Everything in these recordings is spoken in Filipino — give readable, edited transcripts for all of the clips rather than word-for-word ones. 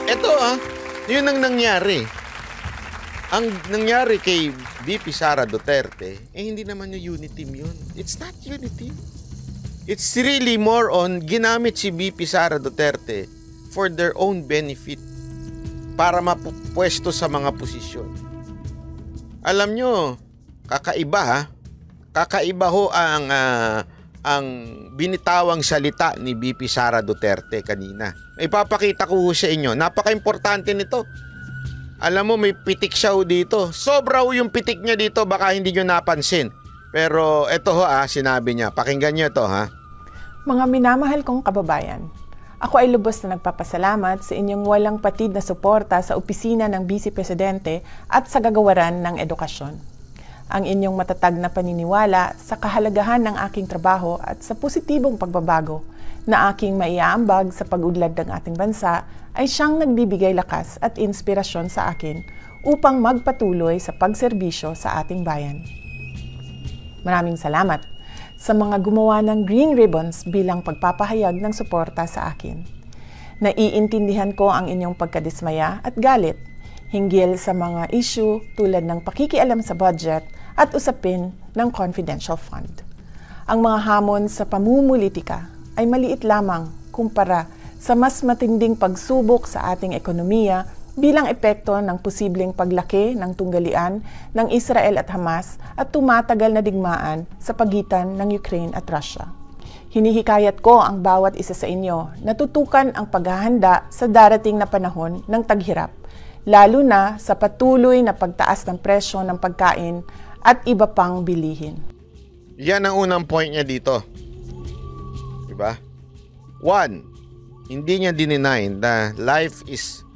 Ito yun ang nangyari. Ang nangyari kay VP Sara Duterte, hindi naman yung unity team yun. It's not unity. It's really more on ginamit si VP Sara Duterte for their own benefit para mapupwesto sa mga posisyon. Alam nyo, kakaiba ho ang binitawang salita ni VP Sara Duterte kanina. Ipapakita ko sa inyo, napaka-importante nito. Alam mo, may pitik siya dito. Sobra yung pitik niya dito, baka hindi nyo napansin. Pero ito sinabi niya. Pakinggan niyo ito Mga minamahal kong kababayan, ako ay lubos na nagpapasalamat sa inyong walang patid na suporta sa opisina ng Vice Presidente at sa gagawaran ng edukasyon. Ang inyong matatag na paniniwala sa kahalagahan ng aking trabaho at sa positibong pagbabago na aking maiaambag sa pag-udlad ng ating bansa ay siyang nagbibigay lakas at inspirasyon sa akin upang magpatuloy sa pagserbisyo sa ating bayan. Maraming salamat sa mga gumawa ng Green Ribbons bilang pagpapahayag ng suporta sa akin. Naiintindihan ko ang inyong pagkadismaya at galit hinggil sa mga issue tulad ng pakikialam sa budget at usapin ng confidential fund. Ang mga hamon sa pamumulitika ay maliit lamang kumpara sa mas matinding pagsubok sa ating ekonomiya bilang epekto ng posibleng paglaki ng tunggalian ng Israel at Hamas at tumatagal na digmaan sa pagitan ng Ukraine at Russia. Hinihikayat ko ang bawat isa sa inyo na tutukan ang paghahanda sa darating na panahon ng taghirap, lalo na sa patuloy na pagtaas ng presyo ng pagkain at iba pang bilihin. Yan ang unang point niya dito. Diba? One, hindi niya dininay na life is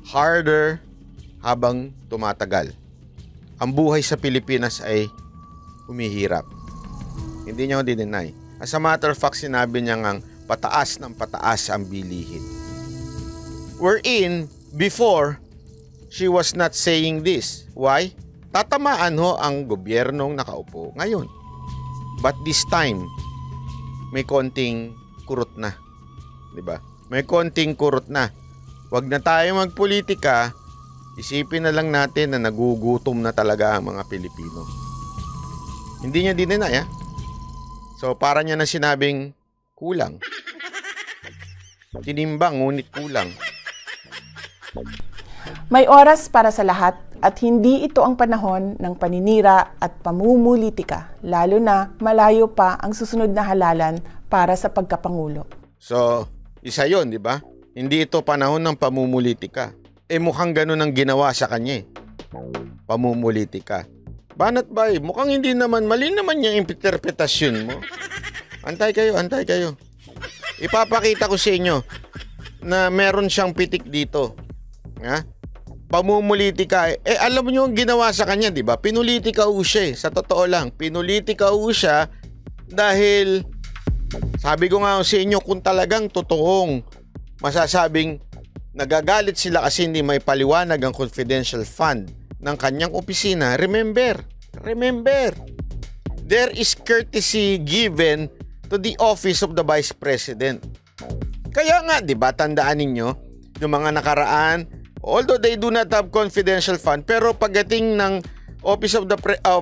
harder habang tumatagal. Ang buhay sa Pilipinas ay humihirap. Hindi niya dininay. As a matter of fact, sinabi niya ngang pataas ng pataas ang bilihin. Wherein, before, she was not saying this. Why? Tatamaan ang gobyernong nakaupo ngayon. But this time, may konting kurot na. Diba? May konting kurot na. Huwag na tayo magpolitika, isipin na lang natin na nagugutom na talaga ang mga Pilipino. Hindi niya dininay, So, para niya na sinabing kulang. Tinimbang, ngunit kulang. May oras para sa lahat at hindi ito ang panahon ng paninira at pamumulitika, lalo na malayo pa ang susunod na halalan para sa pagkapangulo. So, isa yon, di ba? Hindi ito panahon ng pamumulitika. Mukhang ganun ang ginawa sa kanya. Pamumulitika. Banat ba mukhang hindi naman, mali naman yung interpretasyon mo. Antay kayo. Ipapakita ko sa inyo na meron siyang pitik dito. Pamumulitika. Alam niyo ang ginawa sa kanya, di ba? Pinulitika siya. Sa totoo lang, pinulitika siya dahil sabi ko nga sa inyo, kung talagang totoong masasabing nagagalit sila kasi hindi may paliwanag ang confidential fund ng kanyang opisina, remember, there is courtesy given to the office of the Vice President. Kaya nga, di ba, tandaan ninyo, yung mga nakaraan, although they do not have confidential fund, pero pagdating ng Office of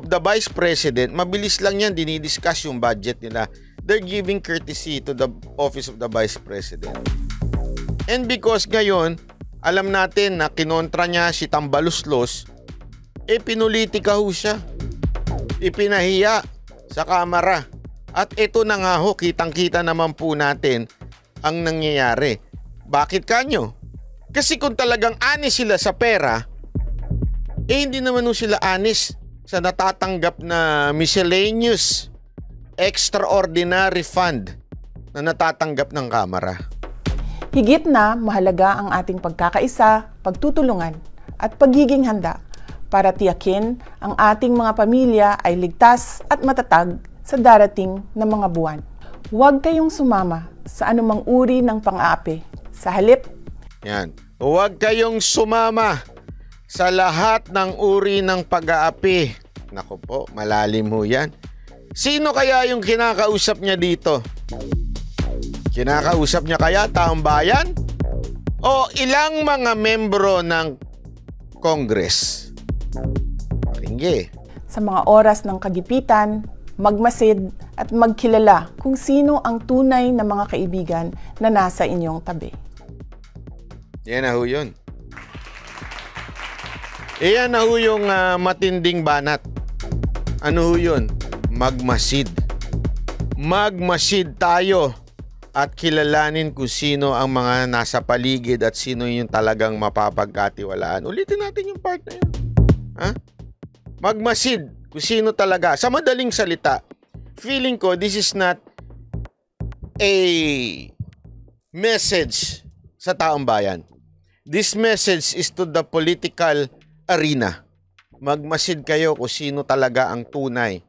the Vice President, mabilis lang yan, dinidiscuss yung budget nila. They're giving courtesy to the Office of the Vice President. And because ngayon, alam natin na kinontra niya si Tambaluslos, pinulitika siya. Ipinahiya sa kamera. At ito na nga kitang-kita naman po natin ang nangyayari. Bakit kanyo? Kasi kung talagang honest sila sa pera, hindi naman sila honest sa natatanggap na miscellaneous extraordinary fund na natatanggap ng kamera. Higit na mahalaga ang ating pagkakaisa, pagtutulungan at pagiging handa para tiyakin ang ating mga pamilya ay ligtas at matatag sa darating na mga buwan. Huwag kayong sumama sa anumang uri ng pang-aapi. Sa halip, huwag kayong sumama sa lahat ng uri ng pag-aapi. Naku po, malalim yan. Sino kaya yung kinakausap niya dito? Kinakausap niya kaya taong bayan? O ilang mga membro ng Congress? Pakingge. Sa mga oras ng kagipitan, magmasid at magkilala kung sino ang tunay na mga kaibigan na nasa inyong tabi. Yan na ho yun. Yan na ho yung matinding banat. Ano ho yun? Magmasid. Magmasid tayo at kilalanin kung sino ang mga nasa paligid at sino yung talagang mapapagkatiwalaan. Ulitin natin yung part na yun. Ha? Magmasid kung sino talaga. Sa madaling salita, feeling ko this is not a message sa taong bayan. This message is to the political arena. Magmasid kayo kung sino talaga ang tunay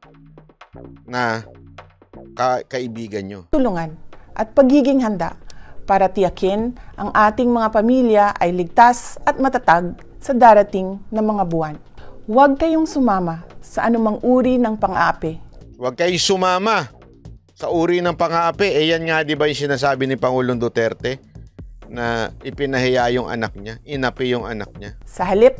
na kaibigan nyo. Tulungan at pagiging handa para tiyakin ang ating mga pamilya ay ligtas at matatag sa darating na mga buwan. Huwag kayong sumama sa anumang uri ng pang-aapi. Huwag kayong sumama sa uri ng pang-aapi. Yan nga, di ba yung sinasabi ni Pangulong Duterte na ipinahiya yung anak niya, inapi yung anak niya. Sa halip,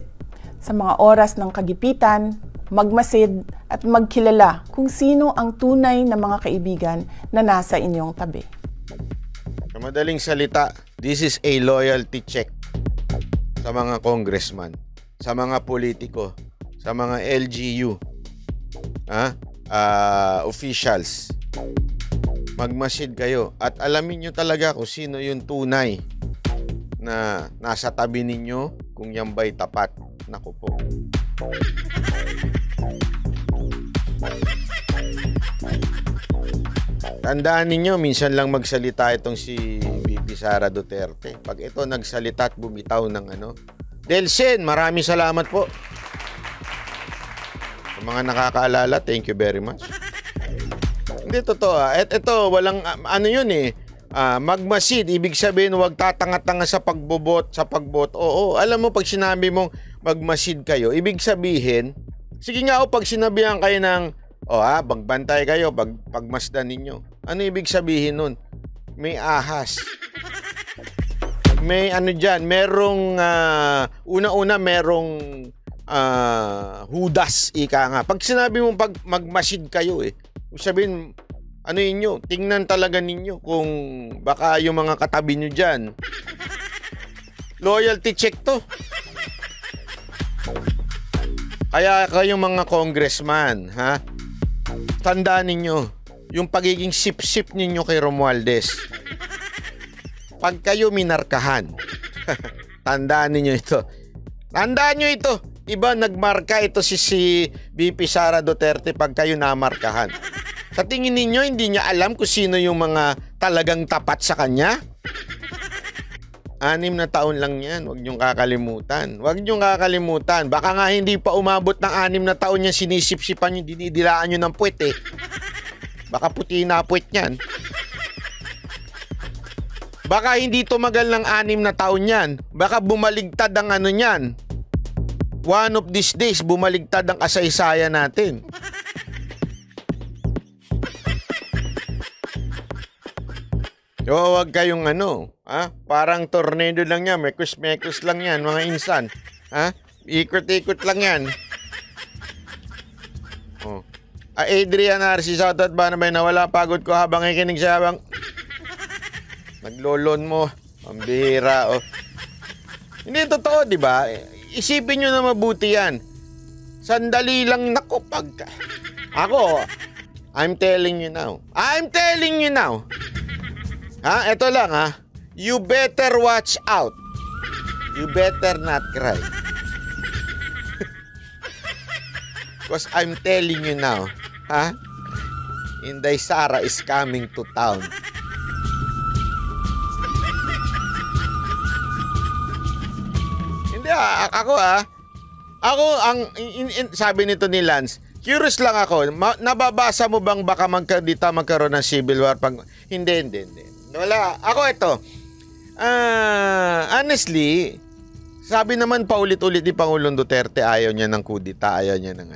sa mga oras ng kagipitan, magmasid at magkilala kung sino ang tunay na mga kaibigan na nasa inyong tabi. Sa madaling salita, this is a loyalty check sa mga congressman, sa mga politiko, sa mga LGU, officials. Magmasid kayo at alamin nyo talaga kung sino yung tunay na nasa tabi ninyo, kung yan ba'y tapat. Naku po. Tandaan ninyo, minsan lang magsalita itong si VP Sara Duterte. Pag ito nagsalita at bumitaw ng Delsen, maraming salamat po. Sa mga nakakaalala, thank you very much. Hindi, totoo. Ito, walang, magmasid. Ibig sabihin, huwag tatanga-tanga sa pagbobot, sa pagbot. Oo, alam mo, pag sinabi mong magmasid kayo, ibig sabihin, sige nga pag sinabihan kayo ng, magbantay kayo, pagmasdan ninyo. Ano ibig sabihin nun? May ahas. May dyan, merong, una-una merong hudas, ika nga. Pag sinabi mong magmasid kayo, sabihin, inyo, tingnan talaga ninyo kung baka yung mga katabi nyo dyan. Loyalty check to. Kaya kayong mga congressman, tandaan ninyo, yung pagiging sip-sip ninyo kay Romualdez. Pag kayo minarkahan, tandaan ninyo ito. Tandaan nyo ito. Iba nagmarka ito si VP Sara Duterte pag kayo namarkahan. Sa tingin ninyo, hindi niya alam kung sino yung mga talagang tapat sa kanya? 6 na taon lang yan. Huwag niyong kakalimutan. Huwag niyong kakalimutan. Baka nga hindi pa umabot ng 6 na taon niya sinisip-sipan niyo, dinidilaan niyo ng puwet Baka puti na puwet niyan. Baka hindi tumagal ng 6 na taon yan. Baka bumaligtad ang niyan. One of these days, bumaligtad ang kasaysayan natin. Huwag kayong parang tornado lang yan, mekos-mekos lang yan, mga insan. Ikot-ikot lang yan. Adrian RC, shoutout ba naman, nawala pagod ko habang ikinig siya habang naglolon mo. Ang bihira, Hindi totoo, di ba? Isipin nyo na mabuti yan. Sandali lang, ako, I'm telling you now. Ito lang You better watch out. You better not cry. Because I'm telling you now, Inday Sara is coming to town. Hindi ako sabi nito ni Lance, curious lang ako, nababasa mo bang baka magkaroon ng civil war pag hindi. Wala. Ako ito. Honestly, sabi naman paulit-ulit ni Pangulong Duterte, ayaw niya ng kudita, ayaw niya ng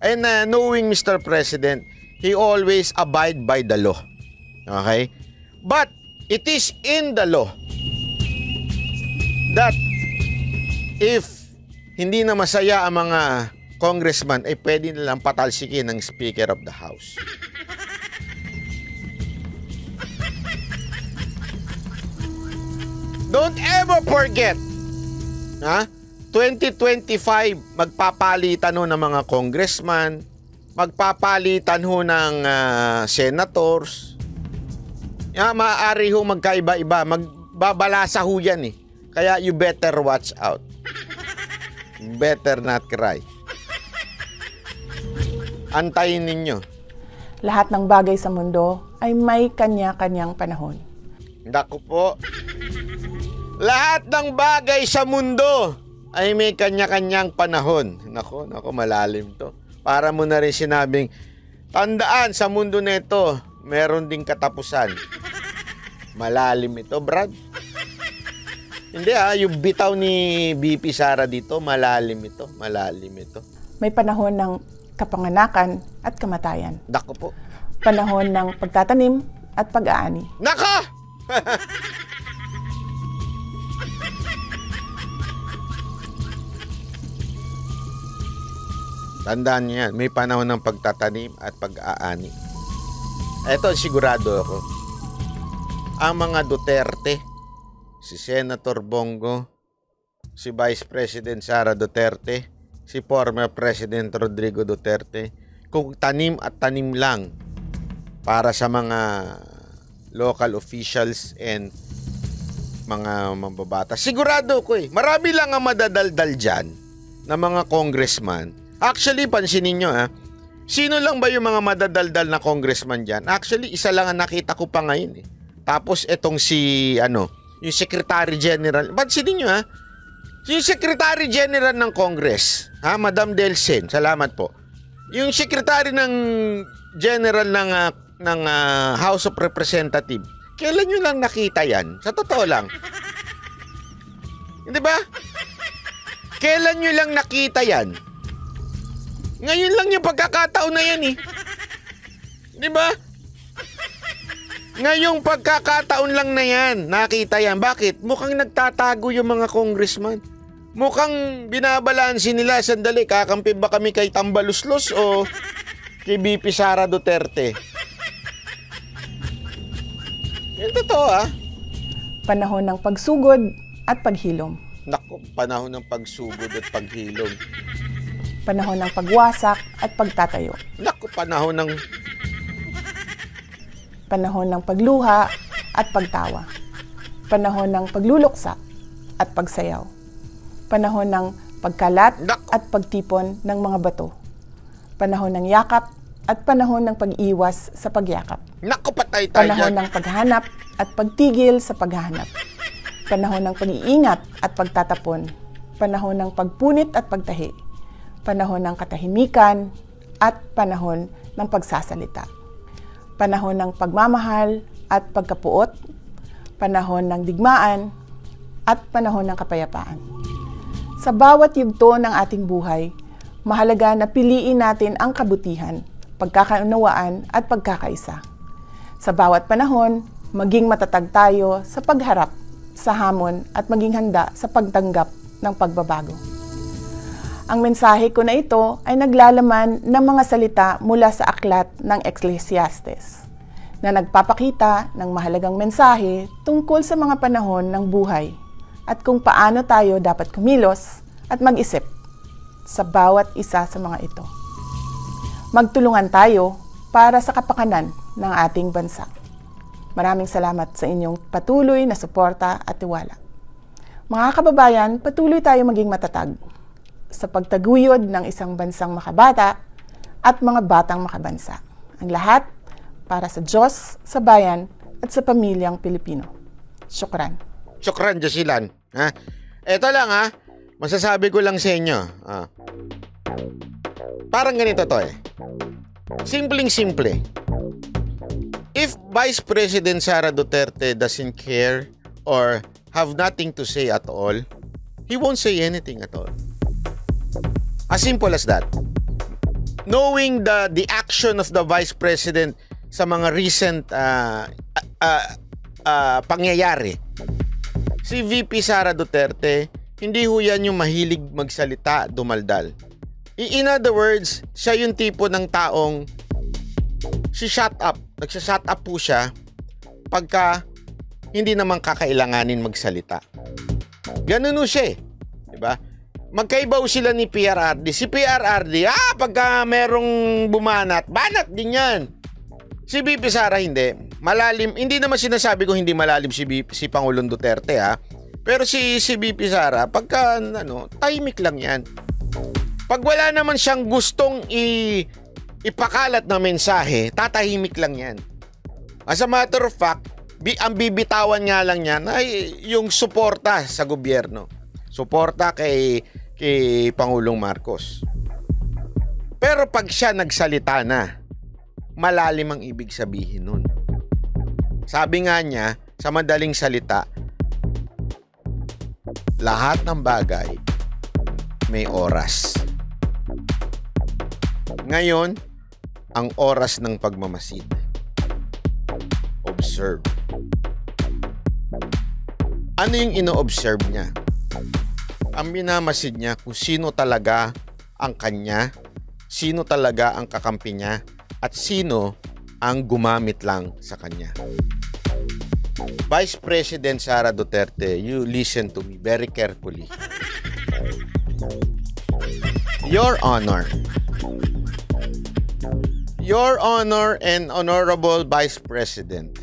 And knowing Mr. President, he always abide by the law. Okay? But, it is in the law that if hindi na masaya ang mga congressman, ay pwede nilang patalsikin ng Speaker of the House. Don't ever forget, 2025, magpapalitan ho ng mga congressman, magpapalitan ho ng senators. Maaari ho magkaiba-iba, magbabalasa ho yan eh. Kaya you better watch out. Better not cry. Antayin ninyo. Lahat ng bagay sa mundo ay may kanya-kanyang panahon. Naku po. Lahat ng bagay sa mundo ay may kanya-kanyang panahon. Naku, malalim to. Para mo na rin sinabing, tandaan sa mundo na ito, meron ding katapusan. Malalim ito, Brad. Hindi yung bitaw ni BP Sara dito, malalim ito. May panahon ng kapanganakan at kamatayan. Naku po. Panahon ng pagtatanim at pag-aani. Naka! Tandaan niyo yan, may panahon ng pagtatanim at pag-aani. Eto, sigurado ako. Ang mga Duterte, si Senator Bongo, si Vice President Sara Duterte, si former President Rodrigo Duterte, kung tanim at tanim lang para sa mga local officials and mga mambabata. Sigurado ko marami lang ang madadaldal dyan na mga congressman. Actually, pansinin nyo sino lang ba yung mga madadaldal na congressman dyan? Actually, isa lang ang nakita ko pa ngayon Tapos etong si, yung Secretary General. Pansinin nyo yung Secretary General ng Congress, Madam Delsen, salamat po. Yung Secretary ng General ng House of Representatives, kailan nyo lang nakita yan? Sa totoo lang. Hindi ba? Kailan nyo lang nakita yan? Ngayon lang yung pagkakataon na yan Di ba? Ngayong pagkakataon lang na yan, nakita yan. Bakit? Mukhang nagtatago yung mga congressman. Mukhang binabalansin nila, sandali, kakampi ba kami kay Tambaluslos o kay BP Sara Duterte? Yan totoo Panahon ng pagsugod at paghilom. Naku, panahon ng pagsugod at paghilom. Panahon ng pagwasak at pagtatayo. Naku, panahon ng pagluha at pagtawa. Panahon ng pagluluksa at pagsayaw. Panahon ng pagkalat at pagtipon ng mga bato. Panahon ng yakap at panahon ng pag-iwas sa pagyakap. Naku, patay tayo. Panahon ng paghanap at pagtigil sa paghahanap. Panahon ng pag-iingat at pagtatapon. Panahon ng pagpunit at pagtahi. Panahon ng katahimikan at panahon ng pagsasalita. Panahon ng pagmamahal at pagkapuot, panahon ng digmaan at panahon ng kapayapaan. Sa bawat yugto ng ating buhay, mahalaga na piliin natin ang kabutihan, pagkakaunawaan at pagkakaisa. Sa bawat panahon, maging matatag tayo sa pagharap sa hamon at maging handa sa pagtanggap ng pagbabago. Ang mensahe ko na ito ay naglalaman ng mga salita mula sa aklat ng Ecclesiastes na nagpapakita ng mahalagang mensahe tungkol sa mga panahon ng buhay at kung paano tayo dapat kumilos at mag-isip sa bawat isa sa mga ito. Magtulungan tayo para sa kapakanan ng ating bansa. Maraming salamat sa inyong patuloy na suporta at tiwala. Mga kababayan, patuloy tayo maging matatag sa pagtaguyod ng isang bansang makabata at mga batang makabansa. Ang lahat para sa Diyos, sa bayan, at sa pamilyang Pilipino. Syukran. Syukran, Jasilan. Eto lang masasabi ko lang sa inyo. Parang ganito to Simpleng-simple. If Vice President Sara Duterte doesn't care or have nothing to say at all, he won't say anything at all. As simple as that. Knowing the action of the Vice President sa mga recent pangyayari. Si VP Sara Duterte, hindi ho yan yung mahilig magsalita, dumaldal. In other words, siya yung tipo ng taong shut up. Nagsa-shut up po siya pagka hindi naman kakailanganin magsalita. Ganun ho siya eh. Diba? Magkaiba ho sila ni PRRD. Si PRRD, pagka merong bumanat, banat din yan. Si VP Sara hindi. Malalim, hindi naman sinasabi ko hindi malalim si Pangulong Duterte Pero si VP Sara, pagka tahimik lang yan. Pag wala naman siyang gustong ipakalat na mensahe, tatahimik lang yan. As a matter of fact, ang bibitawan nga lang yan ay yung suporta sa gobyerno. Suporta kay Pangulong Marcos. Pero pag siya nagsalita na, malalim ang ibig sabihin nun. Sabi nga niya, sa madaling salita, lahat ng bagay may oras. Ngayon, ang oras ng pagmamasid. Observe. Ano yung ino-observe niya? Ang minamasid niya kung sino talaga ang kanya, sino talaga ang kakampi niya, at sino ang gumamit lang sa kanya. Vice President Sara Duterte, you listen to me very carefully. Your Honor and Honorable Vice President,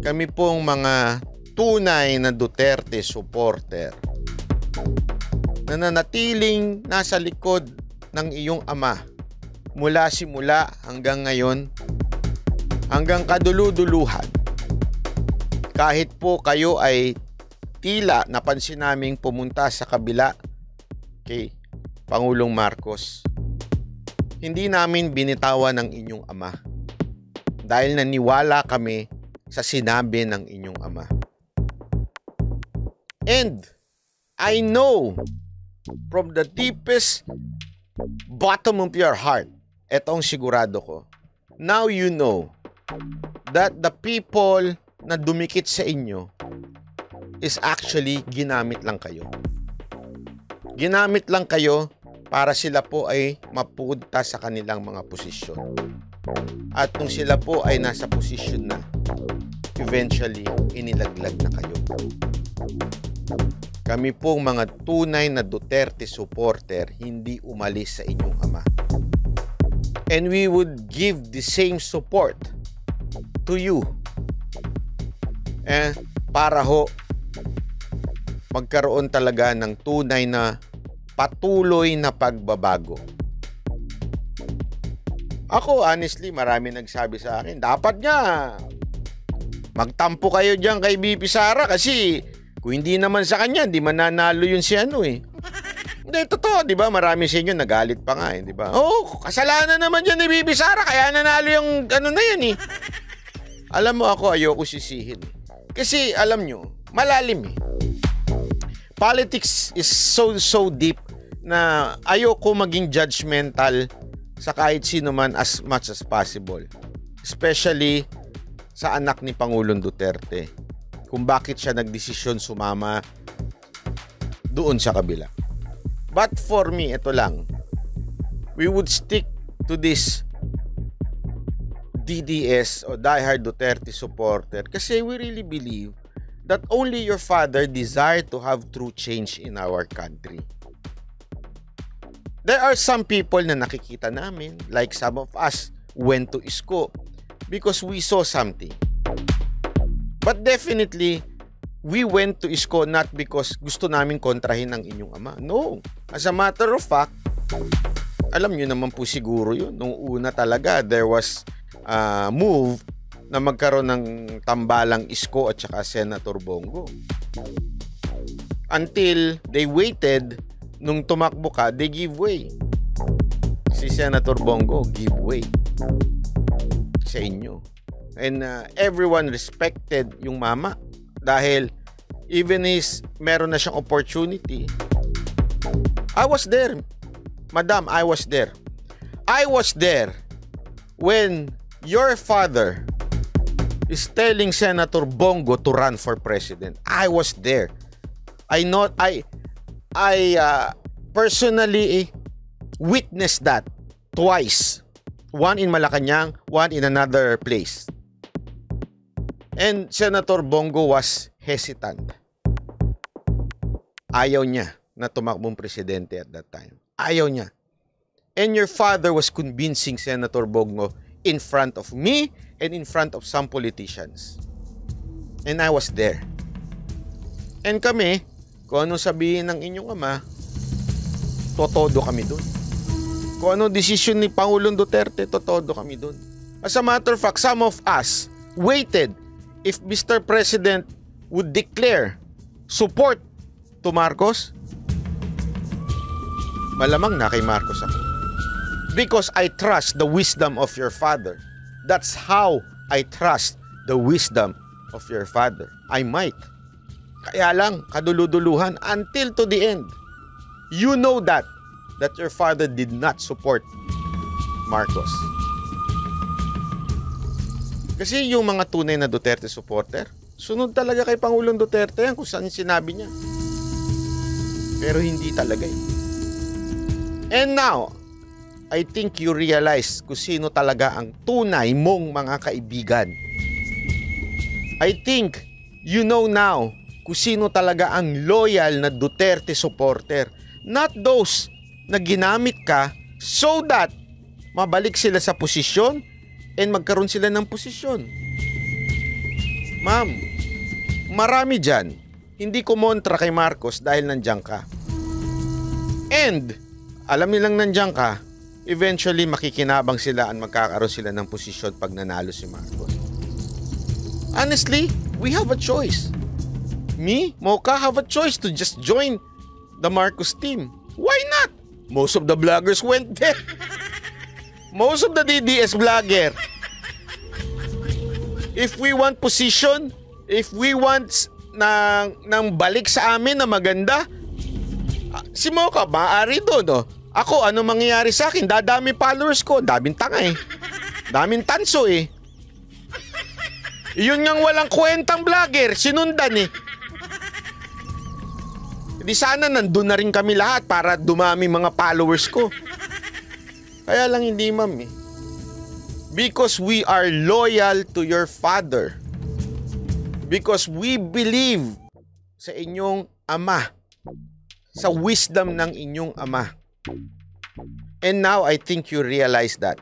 kami pong mga tunay na Duterte supporter na nanatiling nasa likod ng iyong ama mula simula hanggang ngayon, hanggang kaduluduluhan. Kahit po kayo ay tila napansin naming pumunta sa kabila kay Pangulong Marcos, hindi namin binitawan ang inyong ama dahil naniwala kami sa sinabi ng inyong ama. And I know from the deepest bottom of your heart, etong sigurado ko, now you know that the people na dumikit sa inyo is actually ginamit lang kayo. Ginamit lang kayo para sila po ay mapunta sa kanilang mga posisyon. At kung sila po ay nasa posisyon na, eventually, inilaglag na kayo. Kami pong mga tunay na Duterte supporter, hindi umalis sa inyong ama. And we would give the same support to you. Para ho, magkaroon talaga ng tunay na patuloy na pagbabago. Ako, honestly, marami nagsabi sa akin, dapat nga magtampo kayo dyan kay VP Sara kasi kung hindi naman sa kanya, di mananalo yun si Hindi, totoo, di ba? Marami sa inyo nagalit pa nga, di ba? Kasalanan naman yan ni VP Sara, kaya nanalo yung na yan Alam mo ako, ayoko sisihin. Kasi, alam nyo, malalim Politics is so deep na ayoko maging judgmental sa kahit sino man as much as possible. Especially sa anak ni Pangulong Duterte. Kung bakit siya nagdesisyon sumama doon sa kabila. But for me, ito lang. We would stick to this DDS o diehard Duterte supporter kasi we really believe that only your father desired to have true change in our country. There are some people na nakikita namin, like some of us went to ISKCO because we saw something. But definitely, we went to ISKCO not because gusto namin kontrahin ang inyong ama. No. As a matter of fact, alam nyo naman po siguro yun. Nung una talaga, there was a move na magkaroon ng tambalang ISKCO at saka Senator Bongo. Until they waited, nung tumakbo ka, they give way. Si Senator Bongo give way sa inyo. And everyone respected yung mama dahil even meron na siyang opportunity. I was there. Madam, I was there. I was there when your father, is telling Senator Bongo to run for president. I was there. I personally witnessed that twice. One in Malacanang, one in another place. And Senator Bongo was hesitant. Ayaw niya na tumakbong presidente at that time. Ayaw niya. And your father was convincing Senator Bongo in front of me and in front of some politicians. And I was there. And kami, kung ano sabihin ng inyong ama, totodo kami dun. Kung ano desisyon ni Pangulong Duterte, totodo kami dun. As a matter of fact, some of us waited if Mr. President would declare support to Marcos. Malamang na kay Marcos ako. Because I trust the wisdom of your father. That's how I trust the wisdom of your father. I might. Kaya lang, kaduluduluhan until to the end. You know that your father did not support Marcos. Kasi yung mga tunay na Duterte supporter, sunod talaga kay Pangulong Duterte yan kung saan sinabi niya. Pero hindi talaga eh. And now, I think you realize kung sino talaga ang tunay mong mga kaibigan. I think you know now kung sino talaga ang loyal na Duterte supporter. Not those na ginamit ka so that mabalik sila sa posisyon and magkaroon sila ng posisyon. Ma'am, marami dyan hindi kumontra kay Marcos dahil nandiyan ka. And alam nilang nandiyan ka, eventually makikinabang sila at magkakaroon sila ng posisyon pag nanalo si Marcos. Honestly, we have a choice. Me, Mocha, have a choice to just join the Marcos team. Why not? Most of the vloggers went there. Most of the DDS vlogger. If we want position, if we want ng balik sa amin na maganda, si Mocha, maaari doon, no? Ako, ano mangyayari sa akin? Dadami followers ko. Daming tanga eh. Daming tanso eh. Yun ngang walang kwentang vlogger. Sinundan eh. Di sana nandun na rin kami lahat para dumami mga followers ko. Kaya lang hindi, ma'am eh. Because we are loyal to your father. Because we believe sa inyong ama. Sa wisdom ng inyong ama. And now, I think you realize that.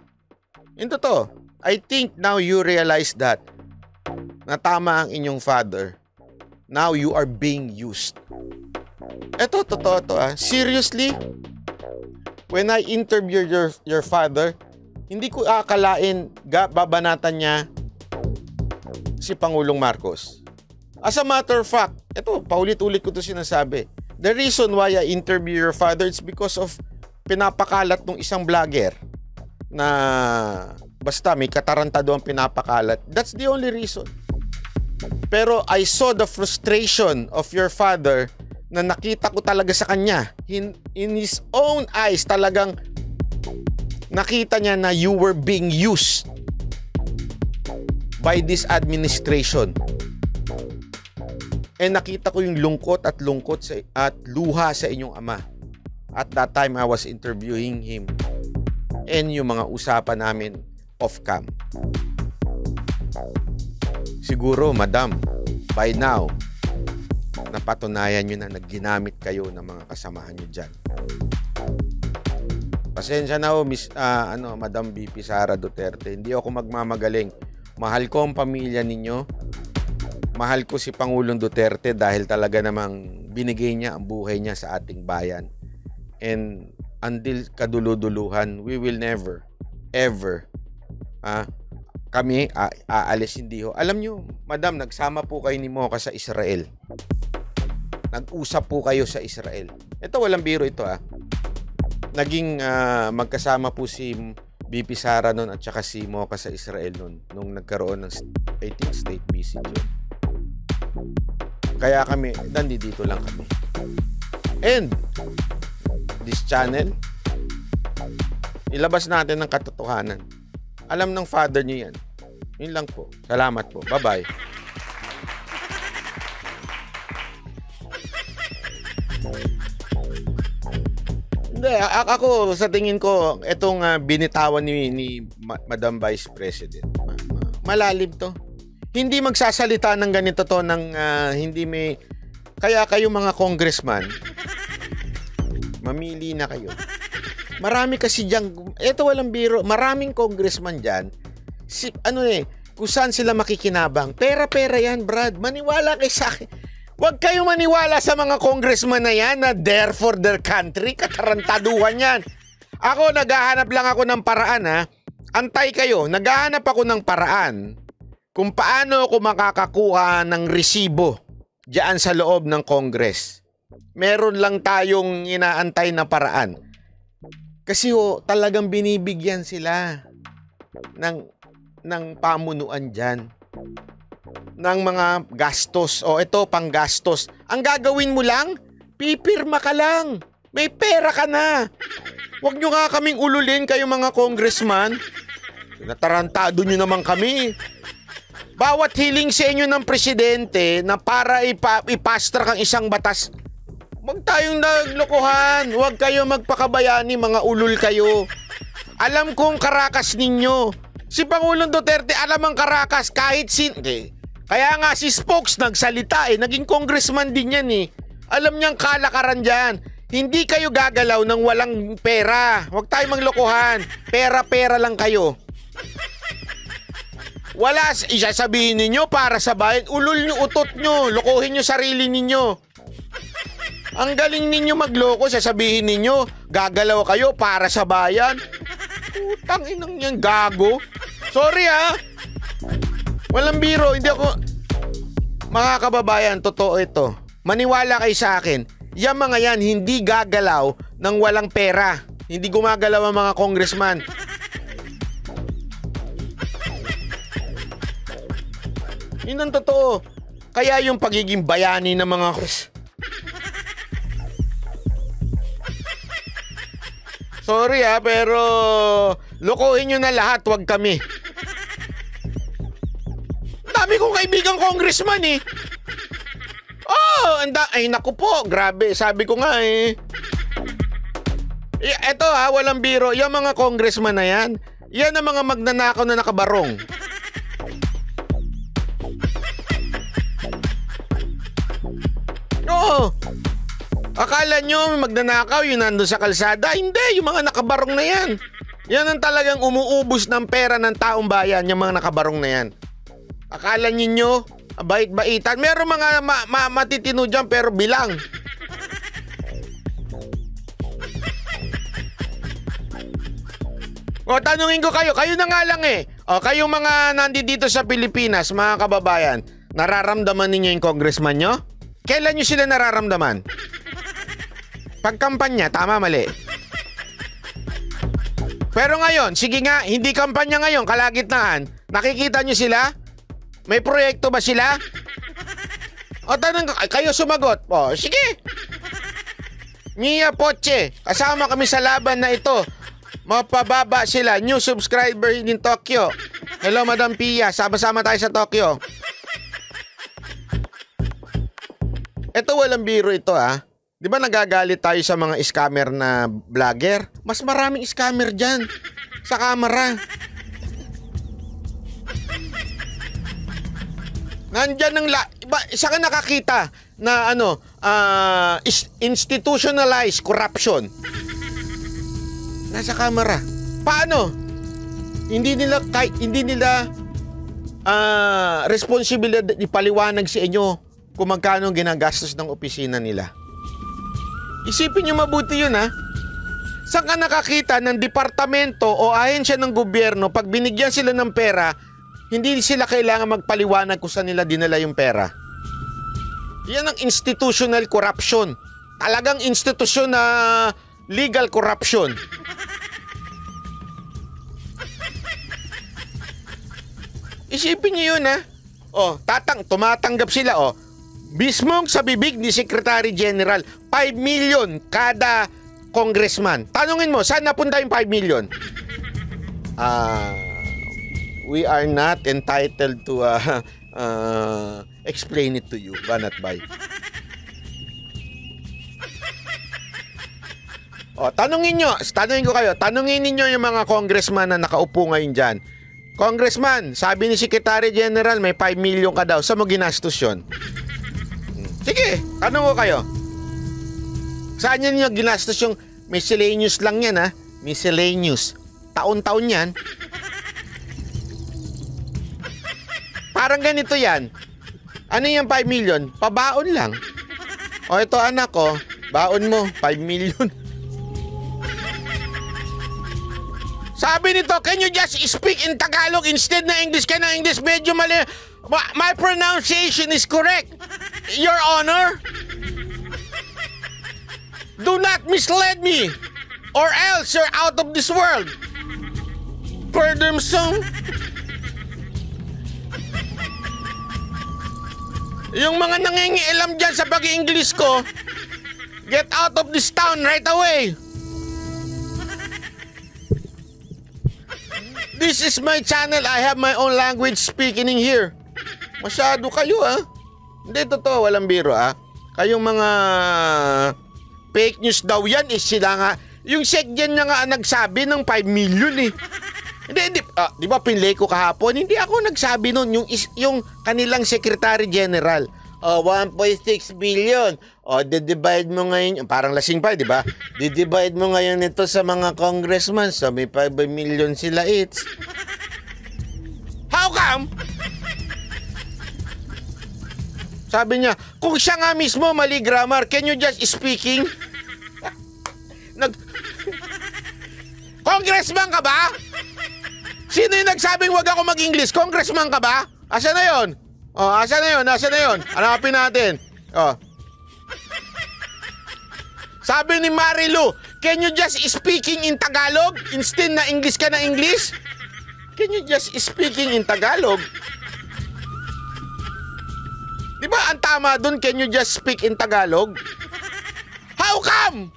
And totoo, I think now you realize that na tama ang inyong father. Now you are being used. Eto, totoo to ah. Seriously, when I interviewed your father, hindi ko akalain babanatan niya si Pangulong Marcos. As a matter of fact, eto, paulit-ulit ko to sinasabi. The reason why I interview your father is because of pinapakalat ng isang vlogger na basta may katarantado ang pinapakalat. That's the only reason. Pero I saw the frustration of your father na nakita ko talaga sa kanya. In his own eyes, talagang nakita niya na you were being used by this administration. And nakita ko yung lungkot at luha sa inyong ama. At that time, I was interviewing him and yung mga usapan namin off-cam. Siguro, madam, by now, napatunayan nyo na nagginamit kayo ng mga kasamahan nyo dyan. Pasensya na ho, Madam VP Sara Duterte. Hindi ako magmamagaling. Mahal ko ang pamilya ninyo. Mahal ko si Pangulong Duterte dahil talaga namang binigay niya ang buhay niya sa ating bayan. And until kaduluduluhan, we will never, ever, kami aalis hindi ho. Alam nyo, madam, nagsama po kayo ni Mocha sa Israel. Nag-usap po kayo sa Israel. Ito, walang biro ito Naging magkasama po si VP Sara noon at saka si Mocha sa Israel noon nung nagkaroon ng, I think, state visit yun. Kaya kami, nandito lang kami. And this channel, ilabas natin ng katotohanan. Alam ng father niyo yan. Yun lang po. Salamat po. Bye-bye. Hindi, ako sa tingin ko, itong binitawan ni Madam Vice President, malalim to. Hindi magsasalita ng ganito to ng hindi may... Kaya kayo mga congressman, mamili na kayo. Marami kasi dyan, eto walang biro, maraming congressman dyan, kung saan sila makikinabang. Pera-pera yan, Brad. Maniwala kayo sa akin. Huwag kayo maniwala sa mga congressman na yan na there for their country. Katarantaduhan yan. Ako, naghahanap lang ako ng paraan, ha. Antay kayo. Naghahanap ako ng paraan kung paano ako makakakuha ng resibo diyan sa loob ng Congress. Meron lang tayong inaantay na paraan. Kasi talagang binibigyan sila ng pamunuan dyan. Ng mga gastos. Ito, panggastos. Ang gagawin mo lang, pipirma ka lang. May pera ka na. Huwag nyo nga kaming ululin kayo mga congressman. Natarantado nyo naman kami. Bawat hiling sa inyo ng presidente na para ipastra kang isang batas, huwag tayong naglokohan. Huwag kayo magpakabayani, mga ulul kayo. Alam kong karakas ninyo. Si Pangulong Duterte alam ang karakas kahit Kaya nga si Spokes nagsalita naging congressman din yan Alam niyang kalakaran dyan. Hindi kayo gagalaw ng walang pera. Huwag tayong maglokohan. Pera-pera lang kayo. Wala isasabihin ninyo para sa bayan. Ulul nyo, utot nyo. Lokohin nyo sarili ninyo. Ang galing ninyo magloko. Sasabihin ninyo, gagalaw kayo para sa bayan. Putang inang yan, gago. Sorry walang biro. Hindi ako... Mga kababayan, totoo ito. Maniwala kayo sa akin. Yung mga yan, hindi gagalaw ng walang pera. Hindi gumagalaw ang mga congressman. Yun ang totoo. Kaya yung pagiging bayani ng mga... Sorry pero lokohin nyo na lahat, wag kami. Dami kong kaibigang congressman ay naku po, grabe. Sabi ko nga eto walang biro. Yung mga congressman na yan ang mga magnanakaw na nakabarong. Akala nyo magnanakaw yung nandun sa kalsada? Hindi, yung mga nakabarong na yan. Yan ang talagang umuubos ng pera ng taong bayan, yung mga nakabarong na yan. Akala ninyo, bait-baitan. Meron mga matitino dyan pero bilang. Tanungin ko kayo na nga lang kayong mga nandito sa Pilipinas, mga kababayan, nararamdaman ninyo yung congressman nyo? Kailan nyo sila nararamdaman? Pagkampanya, tama, mali. Pero ngayon, sige nga, hindi kampanya ngayon, kalagitnaan. Nakikita nyo sila? May proyekto ba sila? Tanong kayo sumagot. Sige. Mia Poche, kasama kami sa laban na ito. Mapababa sila. New subscriber in Tokyo. Hello, Madam Pia. Sama-sama tayo sa Tokyo. Ito walang biro ito Di ba nagagalit tayo sa mga scammer na vlogger? Mas maraming scammer dyan sa kamera. Nandyan isa ka nakakita na institutionalized corruption. Nasa kamera. Paano? Hindi nila responsibilidad ipaliwanag sa inyo kung magkano ginagastos ng opisina nila. Isipin nyo mabuti yun Saan ka nakakita ng departamento o ahensya ng gobyerno pag binigyan sila ng pera, hindi sila kailangan magpaliwanag kung saan nila dinala yung pera? Yan ang institutional corruption. Talagang institusyon na legal corruption. Isipin nyo yun tumatanggap sila Mismong sa bibig ni Secretary General, 5 million kada congressman. Tanungin mo, saan napunta yung 5 million? we are not entitled to explain it to you, Banat Bay. Tanungin ko kayo, tanungin ninyo yung mga congressman na nakaupo ngayon dyan. Congressman, sabi ni Secretary General, may 5 million ka daw. Saan mo ginastos yun? Sige, tanong ko kayo. Saan nyo ginastos yung miscellaneous lang yan, ha? Miscellaneous. Taon-taon yan. Parang ganito yan. Ano yung 5 million? Pabaon lang. Ito anak ko, baon mo, 5 million. Sabi nito, can you just speak in Tagalog instead na English ka na English? Medyo mali. My pronunciation is correct, Your Honor. Do not mislead me, or else you're out of this world. Burdensome. Yung mga nangingialam dyan sa pag-i-English ko, get out of this town right away. This is my channel. I have my own language speaking in here. Masyado kayo, ha? Hindi, totoo. Walang biro, ha? Kayong mga fake news daw yan, sila nga. Yung Sekjen niya nga nagsabi ng 5 million, eh. Hindi. Di ba pinlay ko kahapon? Hindi ako nagsabi nun. Yung kanilang Secretary General. 1.6 billion. Di-divide mo ngayon. Parang lasing pa, di ba? Di-divide mo ngayon ito sa mga congressman. So may 5 million sila each. How come? Sabi niya, kung siya nga mismo mali grammar, can you just speaking? Congressman ka ba? Sino yung nagsabing wag ako mag-English? Congressman ka ba? Asa na yon? Asa na yun? Hanapin natin. Sabi ni Marilu, can you just speaking in Tagalog instead na English ka na English? Can you just speaking in Tagalog? Di ba ang tama dun, can you just speak in Tagalog? How come?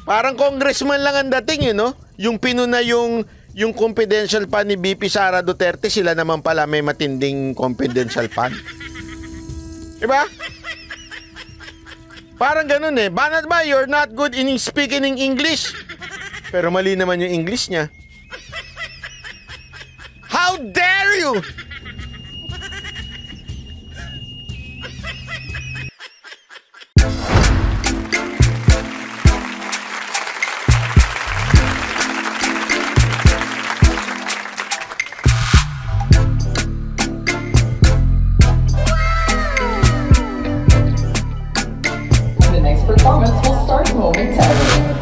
Parang congressman lang ang dating, no? Yung pinuna yung confidential fund ni BP Sara Duterte, sila naman pala may matinding confidential fund. Diba? Parang ganun, eh. Banat ba, you're not good in speaking in English? Pero mali naman yung English niya. How dare you? Performance will start momentarily.